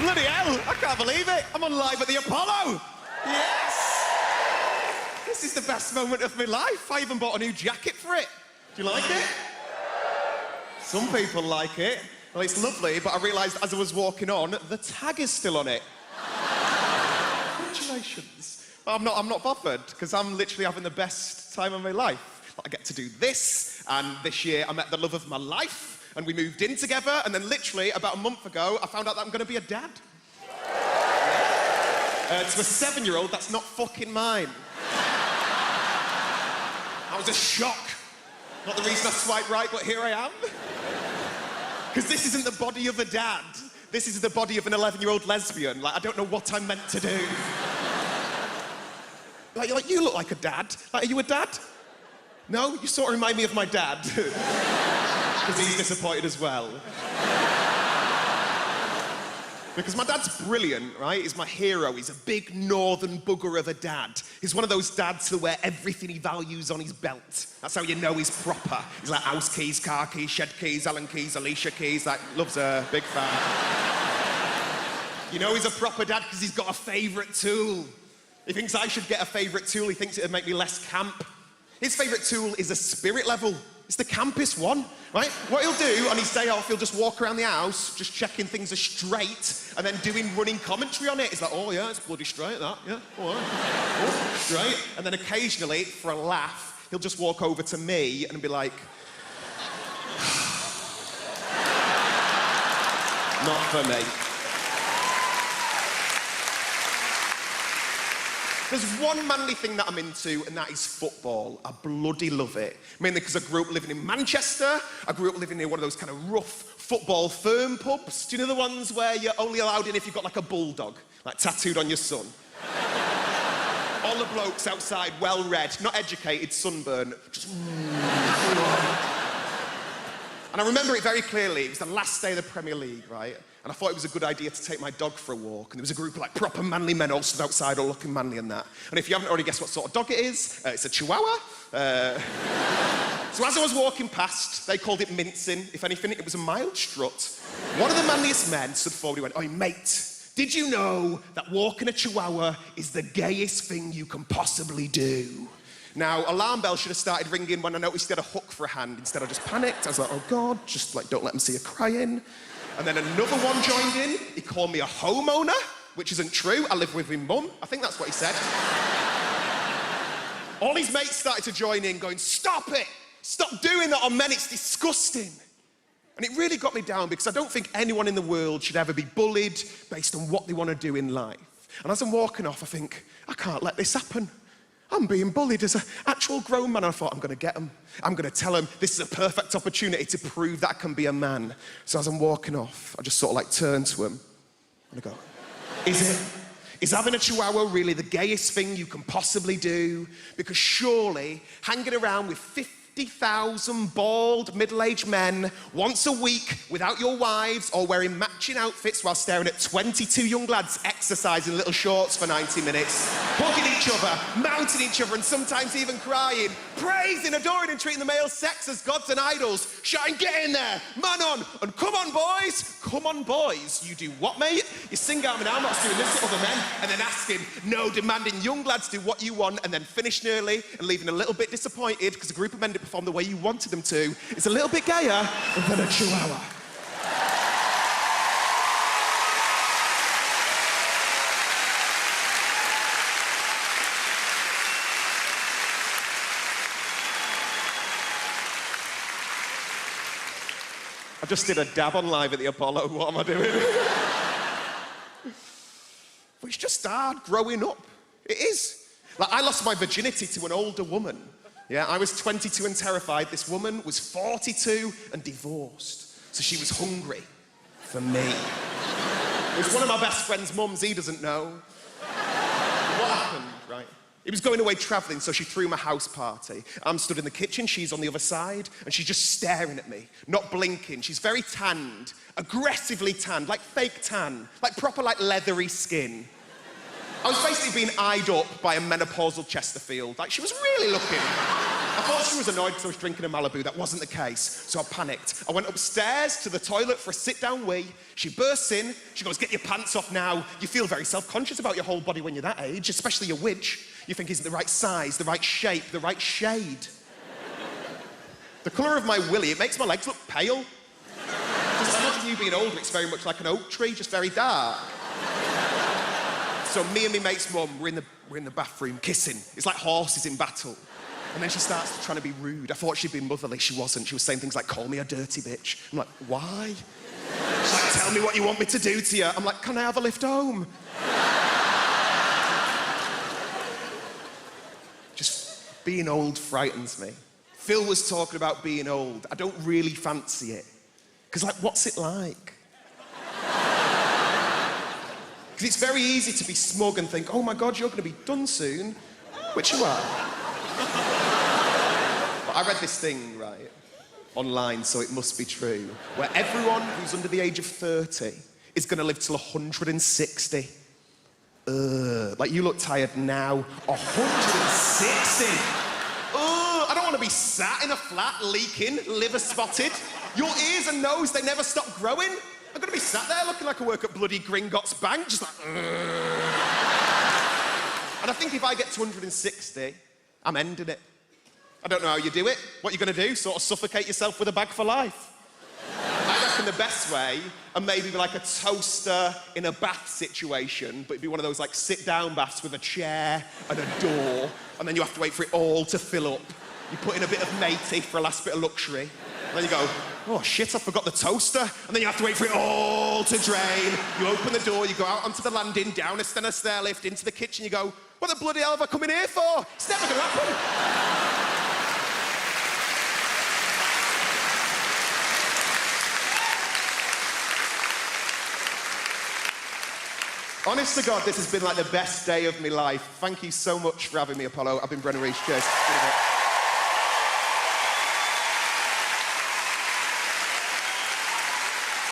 Bloody hell, I can't believe it. I'm on live at the Apollo. Yes! This is the best moment of my life. I even bought a new jacket for it. Do you like it? Some people like it. Well, it's lovely, but I realised as I was walking on, the tag is still on it. Congratulations. But I'm not bothered, because I'm literally having the best time of my life. I get to do this, and this year I met the love of my life, and we moved in together, and then literally about a month ago, I found out that I'm going to be a dad. To a 7-year-old, that's not fucking mine. That was a shock. Not the reason I swiped right, but here I am. Because this isn't the body of a dad. This is the body of an 11-year-old lesbian. Like, I don't know what I'm meant to do. Like, you look like a dad. Like, are you a dad? No? You sort of remind me of my dad. Because he's disappointed as well. Because my dad's brilliant, right? He's my hero. He's a big northern bugger of a dad. He's one of those dads who wear everything he values on his belt. That's how you know he's proper. He's like house keys, car keys, shed keys, Allen keys, Alicia keys. Like, loves her, big fan. You know he's a proper dad because he's got a favourite tool. He thinks I should get a favourite tool. He thinks it'd make me less camp. His favourite tool is a spirit level. It's the campest one, right? What he'll do on his day off, he'll just walk around the house, just checking things are straight, and then doing running commentary on it. He's like, oh yeah, it's bloody straight, that, yeah, all right. Oh, straight. And then occasionally, for a laugh, he'll just walk over to me and be like, not for me. There's one manly thing that I'm into, and that is football. I bloody love it. Mainly because I grew up living in Manchester. I grew up living near one of those kind of rough football firm pubs. Do you know the ones where you're only allowed in if you've got like a bulldog, like tattooed on your son? All the blokes outside, well-read, not educated, sunburn. Just... And I remember it very clearly. It was the last day of the Premier League, right? And I thought it was a good idea to take my dog for a walk. And there was a group of like proper manly men all stood outside, all looking manly and that. And if you haven't already guessed what sort of dog it is, it's a Chihuahua. So as I was walking past, they called it mincing. If anything, it was a mild strut. One of the manliest men stood forward and went, "Oi, mate, did you know that walking a Chihuahua is the gayest thing you can possibly do?" Now, alarm bells should have started ringing when I noticed he had a hook for a hand. Instead, I just panicked. I was like, oh God, just like, don't let him see you crying. And then another one joined in. He called me a homeowner, which isn't true. I live with my mum. I think that's what he said. All his mates started to join in, going, stop it! Stop doing that on men, it's disgusting. And it really got me down because I don't think anyone in the world should ever be bullied based on what they want to do in life. And as I'm walking off, I think, I can't let this happen. I'm being bullied as an actual grown man. I thought, I'm going to get him. I'm going to tell him this is a perfect opportunity to prove that I can be a man. So as I'm walking off, I just sort of like turn to him and I go, is having a Chihuahua really the gayest thing you can possibly do? Because surely hanging around with 50,000 bald, middle-aged men once a week without your wives or wearing matching outfits while staring at 22 young lads exercising little shorts for 90 minutes, hugging each other, mounting each other, and sometimes even crying, praising, adoring, and treating the male sex as gods and idols, shouting, get in there, man on, and come on, boys. Come on, boys. You do what, mate? You sing out and I'm not doing this to other men, and then asking, no, demanding young lads do what you want, and then finishing early and leaving a little bit disappointed because a group of men didn't perform the way you wanted them to. It's a little bit gayer than a Chihuahua. I just did a dab on live at the Apollo. What am I doing? But it's just hard growing up. It is. Like, I lost my virginity to an older woman. Yeah, I was 22 and terrified. This woman was 42 and divorced. So she was hungry for me. It was one of my best friend's mums. He doesn't know. What happened, right? He was going away travelling, so she threw him a house party. I'm stood in the kitchen, she's on the other side, and she's just staring at me, not blinking. She's very tanned, aggressively tanned, like fake tan, like proper, like leathery skin. I was basically being eyed up by a menopausal Chesterfield. Like, she was really looking. I thought she was annoyed because I was drinking a Malibu. That wasn't the case, so I panicked. I went upstairs to the toilet for a sit-down wee. She bursts in. She goes, "Get your pants off now." You feel very self-conscious about your whole body when you're that age, especially your widge. You think, is it the right size, the right shape, the right shade? The colour of my willy, it makes my legs look pale. Just imagine you being older, it's very much like an oak tree, just very dark. So me and my mate's mum, we're in the bathroom kissing. It's like horses in battle. And then she starts trying to be rude. I thought she'd be motherly. She wasn't. She was saying things like, "Call me a dirty bitch." I'm like, "Why?" She's like, "Tell me what you want me to do to you." I'm like, "Can I have a lift home?" Just being old frightens me. Phil was talking about being old. I don't really fancy it. Because, like, what's it like? Because it's very easy to be smug and think, "Oh my God, you're going to be done soon," which you are. But I read this thing, right, online, so it must be true, where everyone who's under the age of 30 is going to live till 160. Like, you look tired now. 160? I don't want to be sat in a flat, leaking, liver spotted. Your ears and nose, they never stop growing. I'm going to be sat there looking like I work at bloody Gringotts Bank, just like, And I think if I get to 160, I'm ending it. I don't know how you do it. What are you going to do? Sort of suffocate yourself with a bag for life? I reckon the best way, and maybe like a toaster in a bath situation, but it'd be one of those like sit-down baths with a chair and a door, and then you have to wait for it all to fill up. You put in a bit of matey for a last bit of luxury. And then you go, "Oh shit, I forgot the toaster." And then you have to wait for it all to drain. You open the door, you go out onto the landing, down a stair lift, into the kitchen, you go, "What the bloody hell have I come in here for? It's never gonna happen." Honest to God, this has been like the best day of my life. Thank you so much for having me, Apollo. I've been Brennan Reece. Cheers.